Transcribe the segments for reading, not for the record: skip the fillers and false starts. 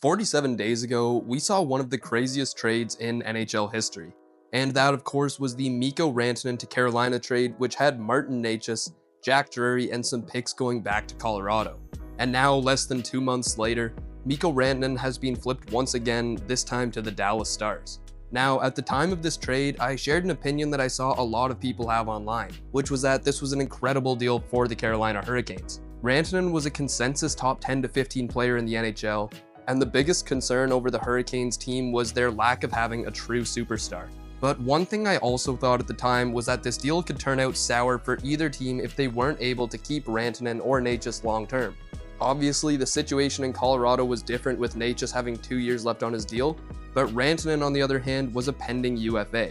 47 days ago, we saw one of the craziest trades in NHL history, and that of course was the Mikko Rantanen to Carolina trade, which had Martin Necas, Jack Drury, and some picks going back to Colorado. And now, less than 2 months later, Mikko Rantanen has been flipped once again, this time to the Dallas Stars. Now, at the time of this trade, I shared an opinion that I saw a lot of people have online, which was that this was an incredible deal for the Carolina Hurricanes. Rantanen was a consensus top 10 to 15 player in the NHL, and the biggest concern over the Hurricanes team was their lack of having a true superstar. But one thing I also thought at the time was that this deal could turn out sour for either team if they weren't able to keep Rantanen or Necas long term. Obviously, the situation in Colorado was different with Necas having 2 years left on his deal, but Rantanen on the other hand was a pending UFA.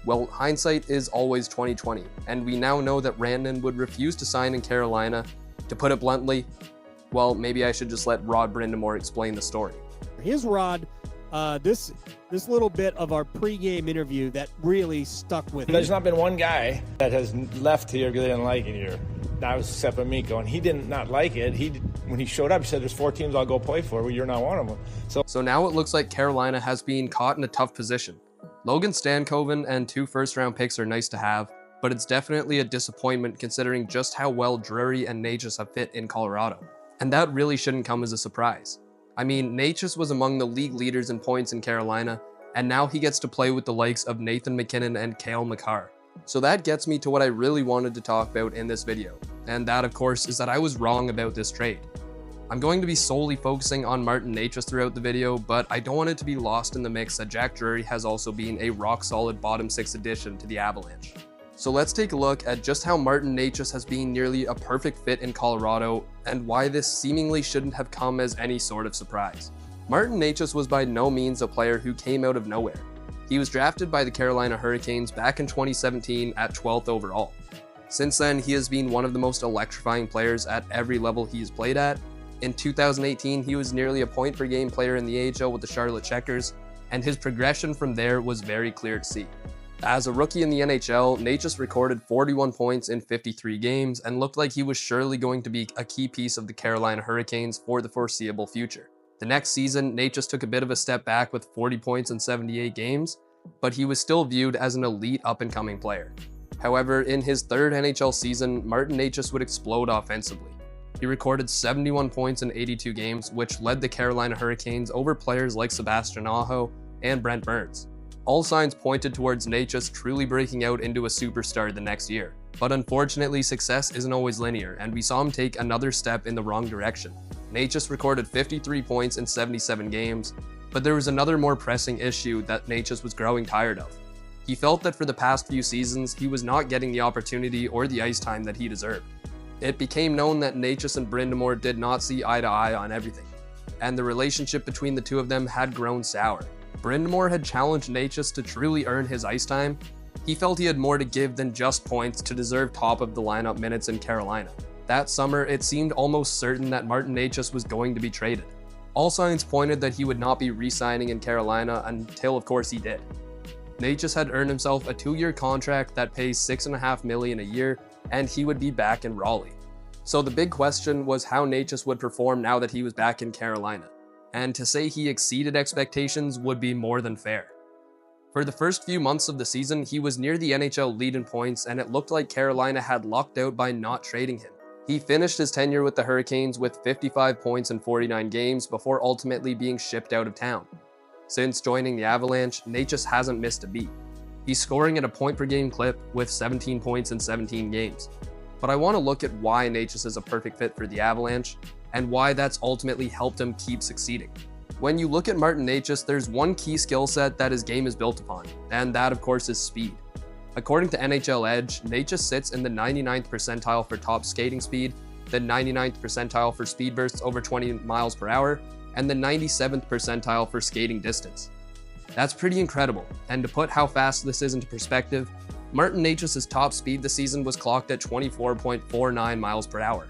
Well, hindsight is always 2020, and we now know that Rantanen would refuse to sign in Carolina. To put it bluntly, well, maybe I should just let Rod Brind'Amour explain the story. Here's Rod. This little bit of our pregame interview that really stuck with me. There's not been one guy that has left here because they didn't like it here. That was except for Mikko, and he did not like it. When he showed up, he said, "There's 4 teams I'll go play for. Well, you're not one of them." So now it looks like Carolina has been caught in a tough position. Logan Stankoven and 2 first-round picks are nice to have, but it's definitely a disappointment considering just how well Drury and Necas have fit in Colorado. And that really shouldn't come as a surprise. I mean, Necas was among the league leaders in points in Carolina, and now he gets to play with the likes of Nathan Mackinnon and Cale Makar. So that gets me to what I really wanted to talk about in this video, and that of course is that I was wrong about this trade. I'm going to be solely focusing on Martin Necas throughout the video, but I don't want it to be lost in the mix that Jack Drury has also been a rock-solid bottom 6 addition to the Avalanche. So let's take a look at just how Martin Necas has been nearly a perfect fit in Colorado, and why this seemingly shouldn't have come as any sort of surprise. Martin Necas was by no means a player who came out of nowhere. He was drafted by the Carolina Hurricanes back in 2017 at 12th overall. Since then, he has been one of the most electrifying players at every level he has played at. In 2018, he was nearly a point-per-game player in the AHL with the Charlotte Checkers, and his progression from there was very clear to see. As a rookie in the NHL, Necas recorded 41 points in 53 games and looked like he was surely going to be a key piece of the Carolina Hurricanes for the foreseeable future. The next season, Necas took a bit of a step back with 40 points in 78 games, but he was still viewed as an elite up-and-coming player. However, in his 3rd NHL season, Martin Necas would explode offensively. He recorded 71 points in 82 games, which led the Carolina Hurricanes over players like Sebastian Aho and Brent Burns. All signs pointed towards Necas truly breaking out into a superstar the next year. But unfortunately, success isn't always linear, and we saw him take another step in the wrong direction. Necas recorded 53 points in 77 games, but there was another more pressing issue that Necas was growing tired of. He felt that for the past few seasons, he was not getting the opportunity or the ice time that he deserved. It became known that Necas and Brind'Amour did not see eye to eye on everything, and the relationship between the two of them had grown sour. Brind'Amour had challenged Necas to truly earn his ice time. He felt he had more to give than just points to deserve top of the lineup minutes in Carolina. That summer, it seemed almost certain that Martin Necas was going to be traded. All signs pointed that he would not be re-signing in Carolina until of course he did. Necas had earned himself a 2-year contract that pays $6.5 million a year, and he would be back in Raleigh. So the big question was how Necas would perform now that he was back in Carolina. And to say he exceeded expectations would be more than fair. For the first few months of the season, he was near the NHL lead in points, and it looked like Carolina had lucked out by not trading him. He finished his tenure with the Hurricanes with 55 points in 49 games before ultimately being shipped out of town. Since joining the Avalanche, Necas hasn't missed a beat. He's scoring at a point-per-game clip with 17 points in 17 games. But I want to look at why Necas is a perfect fit for the Avalanche, and why that's ultimately helped him keep succeeding. When you look at Martin Necas, there's one key skill set that his game is built upon, and that of course is speed. According to NHL Edge, Necas sits in the 99th percentile for top skating speed, the 99th percentile for speed bursts over 20 miles per hour, and the 97th percentile for skating distance. That's pretty incredible, and to put how fast this is into perspective, Martin Necas' top speed this season was clocked at 24.49 miles per hour.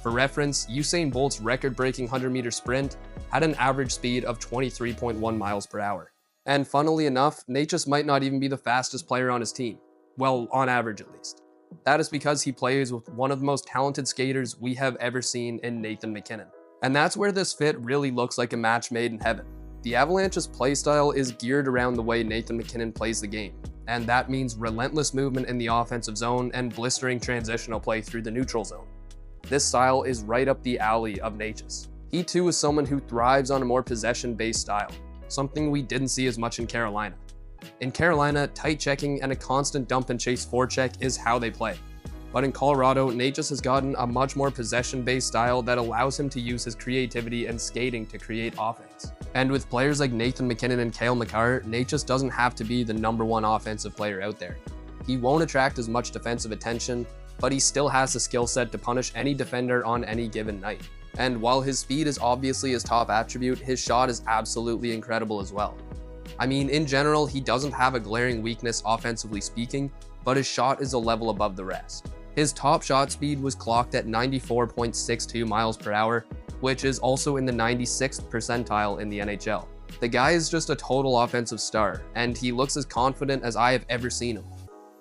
For reference, Usain Bolt's record-breaking 100-meter sprint had an average speed of 23.1 miles per hour. And funnily enough, Necas might not even be the fastest player on his team. Well, on average at least. That is because he plays with one of the most talented skaters we have ever seen in Nathan Mackinnon. And that's where this fit really looks like a match made in heaven. The Avalanche's playstyle is geared around the way Nathan Mackinnon plays the game, and that means relentless movement in the offensive zone and blistering transitional play through the neutral zone. This style is right up the alley of Necas. He too is someone who thrives on a more possession-based style, something we didn't see as much in Carolina. In Carolina, tight checking and a constant dump and chase forecheck is how they play. But in Colorado, Necas has gotten a much more possession-based style that allows him to use his creativity and skating to create offense. And with players like Nathan Mackinnon and Cale Makar, Necas doesn't have to be the #1 offensive player out there. He won't attract as much defensive attention, but he still has the skill set to punish any defender on any given night. And while his speed is obviously his top attribute, his shot is absolutely incredible as well. I mean, in general, he doesn't have a glaring weakness offensively speaking, but his shot is a level above the rest. His top shot speed was clocked at 94.62 miles per hour, which is also in the 96th percentile in the NHL. The guy is just a total offensive star, and he looks as confident as I have ever seen him.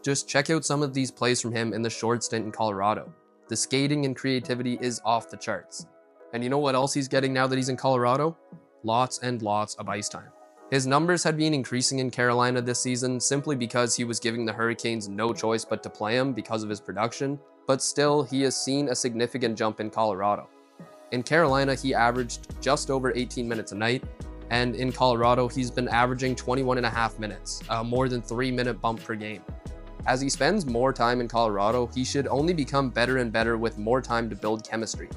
Just check out some of these plays from him in the short stint in Colorado. The skating and creativity is off the charts. And you know what else he's getting now that he's in Colorado? Lots and lots of ice time. His numbers had been increasing in Carolina this season simply because he was giving the Hurricanes no choice but to play him because of his production, but still he has seen a significant jump in Colorado. In Carolina, he averaged just over 18 minutes a night, and in Colorado, he's been averaging 21.5 minutes, a more than 3-minute bump per game. As he spends more time in Colorado, he should only become better and better with more time to build chemistry.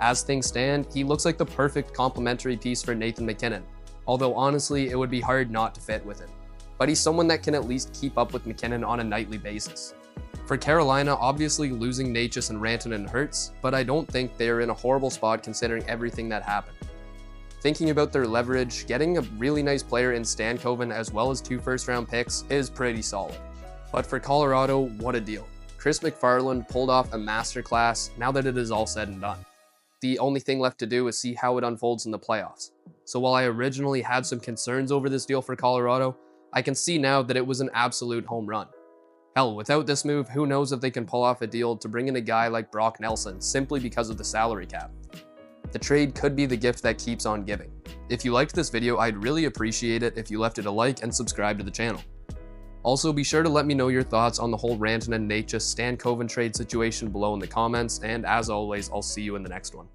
As things stand, he looks like the perfect complementary piece for Nathan Mackinnon, although honestly, it would be hard not to fit with him. But he's someone that can at least keep up with Mackinnon on a nightly basis. For Carolina, obviously losing Necas and Rantanen hurts, but I don't think they're in a horrible spot considering everything that happened. Thinking about their leverage, getting a really nice player in Stankoven as well as 2 first-round picks is pretty solid. But for Colorado, what a deal. Chris MacFarland pulled off a masterclass now that it is all said and done. The only thing left to do is see how it unfolds in the playoffs. So while I originally had some concerns over this deal for Colorado, I can see now that it was an absolute home run. Hell, without this move, who knows if they can pull off a deal to bring in a guy like Brock Nelson simply because of the salary cap. The trade could be the gift that keeps on giving. If you liked this video, I'd really appreciate it if you left it a like and subscribe to the channel. Also, be sure to let me know your thoughts on the whole Rantanen Necas Stankoven trade situation below in the comments, and as always, I'll see you in the next one.